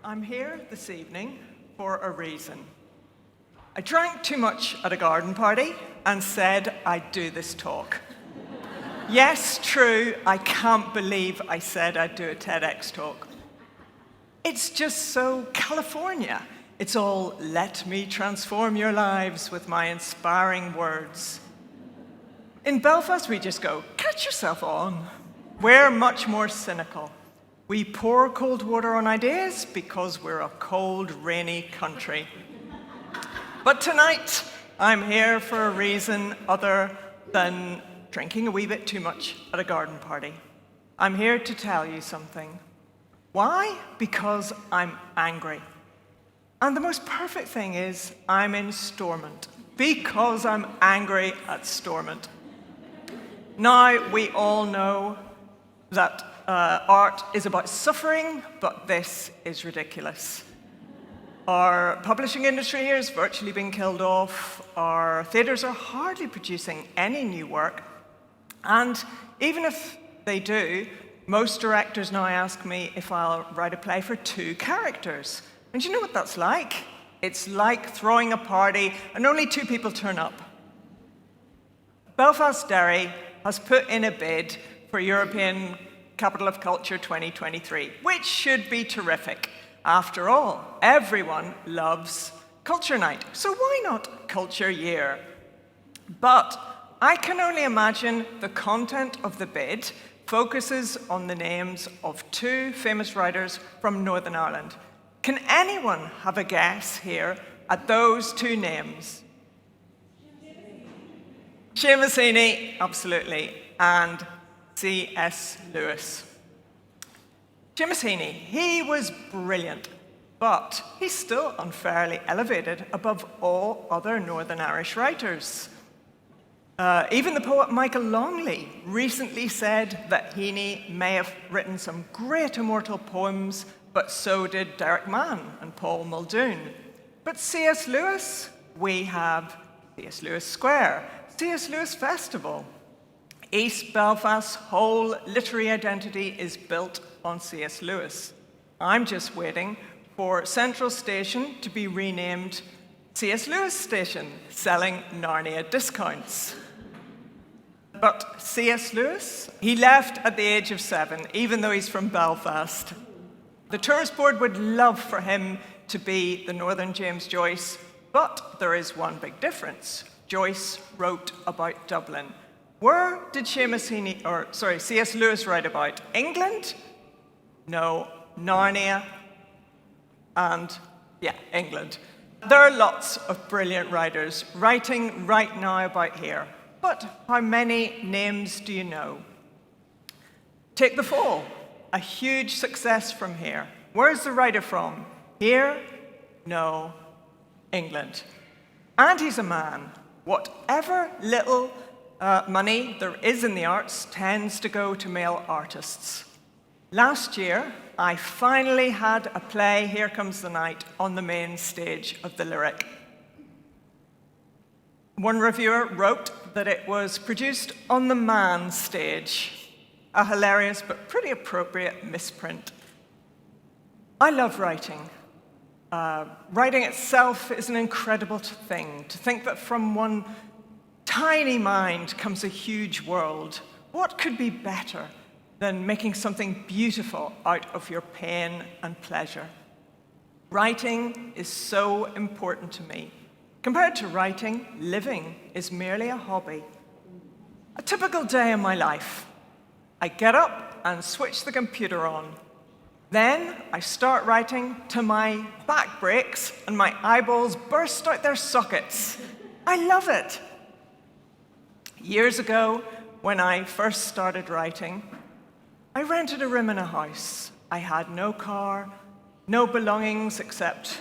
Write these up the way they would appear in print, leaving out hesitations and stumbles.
I'm here this evening for a reason. I drank too much at a garden party and said I'd do this talk. Yes, true, I can't believe I said I'd do a TEDx talk. It's just so California. It's all, let me transform your lives with my inspiring words. In Belfast, we just go, catch yourself on. We're much more cynical. We pour cold water on ideas because we're a cold, rainy country. But tonight, I'm here for a reason other than drinking a wee bit too much at a garden party. I'm here to tell you something. Why? Because I'm angry. And the most perfect thing is I'm in Stormont because I'm angry at Stormont. Now, we all know that art is about suffering, but this is ridiculous. Our publishing industry here has virtually been killed off. Our theatres are hardly producing any new work. And even if they do, most directors now ask me if I'll write a play for 2 characters. And you know what that's like? It's like throwing a party and only 2 people turn up. Belfast Derry has put in a bid for European Capital of Culture 2023, which should be terrific. After all, everyone loves Culture Night, so why not Culture Year? But I can only imagine the content of the bid focuses on the names of 2 famous writers from Northern Ireland. Can anyone have a guess here at those 2 names? Seamus Heaney, absolutely, and C.S. Lewis. Seamus Heaney, he was brilliant, but he's still unfairly elevated above all other Northern Irish writers. Even the poet Michael Longley recently said that Heaney may have written some great immortal poems, but so did Derek Mann and Paul Muldoon. But C.S. Lewis, we have C.S. Lewis Square, C.S. Lewis Festival. East Belfast's whole literary identity is built on C.S. Lewis. I'm just waiting for Central Station to be renamed C.S. Lewis Station, selling Narnia discounts. But C.S. Lewis, he left at the age of 7, even though he's from Belfast. The tourist board would love for him to be the Northern James Joyce, but there is one big difference. Joyce wrote about Dublin. Where did C.S. Lewis write about? England? No, Narnia, and England. There are lots of brilliant writers writing right now about here. But how many names do you know? Take The Fall, a huge success from here. Where's the writer from? Here? No, England. And he's a man. Whatever little money there is in the arts tends to go to male artists. Last year, I finally had a play, Here Comes the Night, on the main stage of the Lyric. One reviewer wrote that it was produced on the man stage, a hilarious but pretty appropriate misprint. I love writing. Writing itself is an incredible thing. To think that from one tiny mind comes a huge world. What could be better than making something beautiful out of your pain and pleasure? Writing is so important to me. Compared to writing, living is merely a hobby. A typical day in my life. I get up and switch the computer on. Then I start writing till my back breaks and my eyeballs burst out their sockets. I love it. Years ago, when I first started writing, I rented a room in a house. I had no car, no belongings except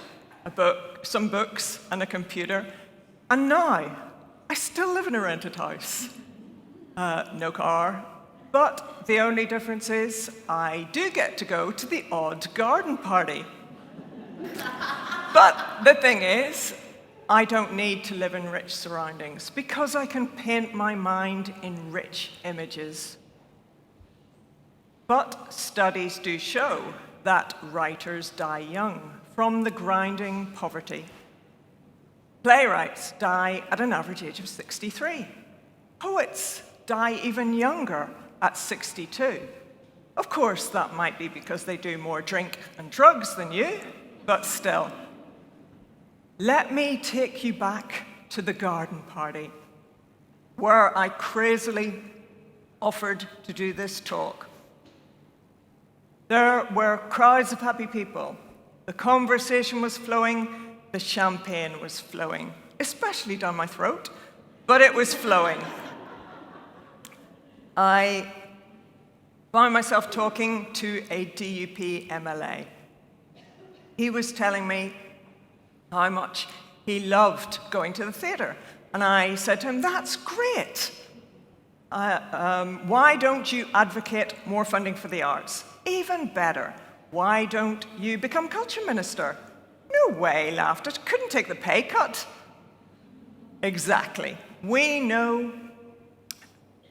some books and a computer. And now, I still live in a rented house. No car, but the only difference is I do get to go to the odd garden party. But the thing is, I don't need to live in rich surroundings because I can paint my mind in rich images. But studies do show that writers die young from the grinding poverty. Playwrights die at an average age of 63. Poets die even younger at 62. Of course, that might be because they do more drink and drugs than you, but still. Let me take you back to the garden party, where I crazily offered to do this talk. There were crowds of happy people. The conversation was flowing, the champagne was flowing, especially down my throat, but it was flowing. I found myself talking to a DUP MLA. He was telling me how much he loved going to the theatre. And I said to him, that's great. Why don't you advocate more funding for the arts? Even better, why don't you become culture minister? No way, he laughed. I couldn't take the pay cut. Exactly. We know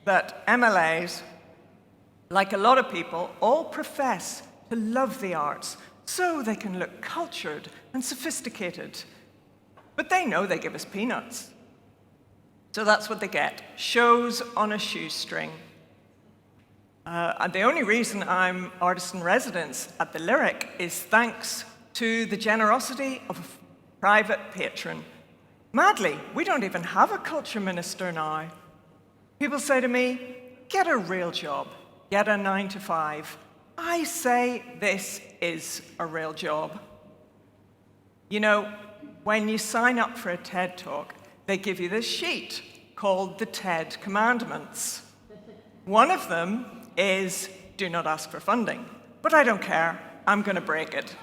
that MLAs, like a lot of people, all profess to love the arts so they can look cultured and sophisticated. But they know they give us peanuts. So that's what they get, shows on a shoestring. And the only reason I'm artist in residence at the Lyric is thanks to the generosity of a private patron. Madly, we don't even have a culture minister now. People say to me, get a real job, get a 9-to-5. I say this is a real job. You know, when you sign up for a TED Talk, they give you this sheet called the TED Commandments. One of them is, do not ask for funding. But I don't care, I'm going to break it.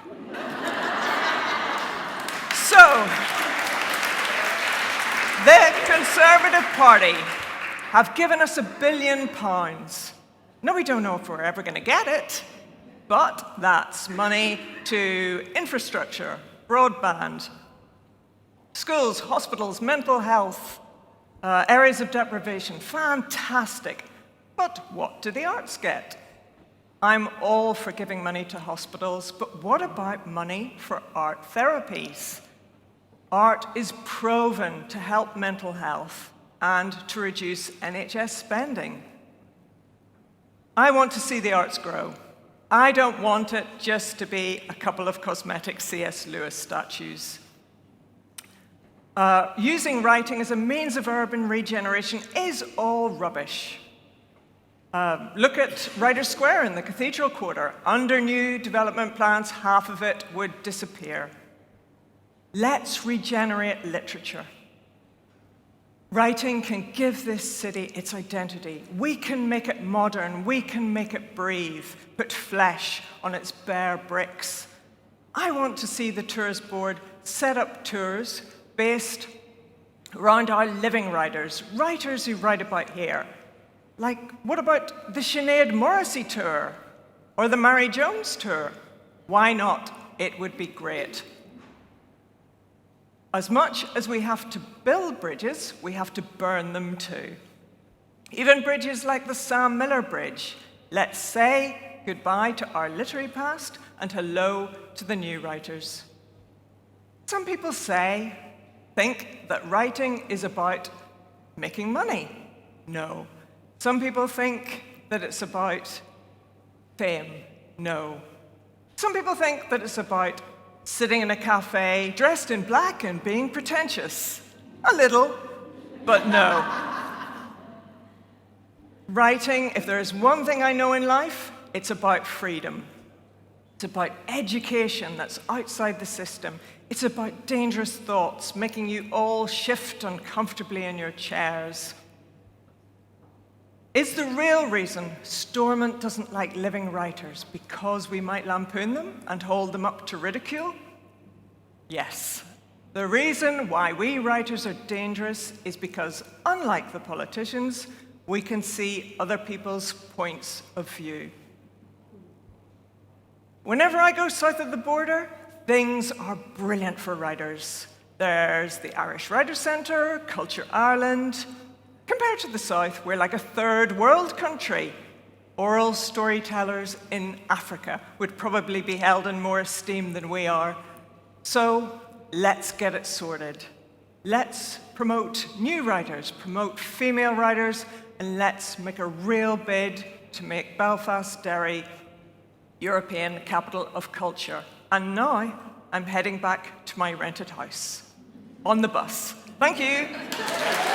So, the Conservative Party have given us £1 billion. Now, we don't know if we're ever going to get it, but that's money to infrastructure, broadband, schools, hospitals, mental health, areas of deprivation. Fantastic. But what do the arts get? I'm all for giving money to hospitals, but what about money for art therapies? Art is proven to help mental health and to reduce NHS spending. I want to see the arts grow. I don't want it just to be a couple of cosmetic C.S. Lewis statues. Using writing as a means of urban regeneration is all rubbish. Look at Writers' Square in the Cathedral Quarter. Under new development plans, half of it would disappear. Let's regenerate literature. Writing can give this city its identity. We can make it modern. We can make it breathe, put flesh on its bare bricks. I want to see the Tours Board set up tours based around our living writers, writers who write about here. Like, what about the Sinead Morrissey tour or the Mary Jones tour? Why not? It would be great. As much as we have to build bridges, we have to burn them too. Even bridges like the Sam Miller Bridge. Let's say goodbye to our literary past and hello to the new writers. Some people think that writing is about making money. No. Some people think that it's about fame. No. Some people think that it's about sitting in a cafe, dressed in black and being pretentious. A little, but no. Writing, if there is one thing I know in life, it's about freedom. It's about education that's outside the system. It's about dangerous thoughts, making you all shift uncomfortably in your chairs. Is the real reason Stormont doesn't like living writers because we might lampoon them and hold them up to ridicule? Yes. The reason why we writers are dangerous is because, unlike the politicians, we can see other people's points of view. Whenever I go south of the border, things are brilliant for writers. There's the Irish Writers' Centre, Culture Ireland. Compared to the south, we're like a third world country. oral storytellers in Africa would probably be held in more esteem than we are. So let's get it sorted. Let's promote new writers, promote female writers, and let's make a real bid to make Belfast, Derry, European capital of culture. And now I'm heading back to my rented house on the bus. Thank you.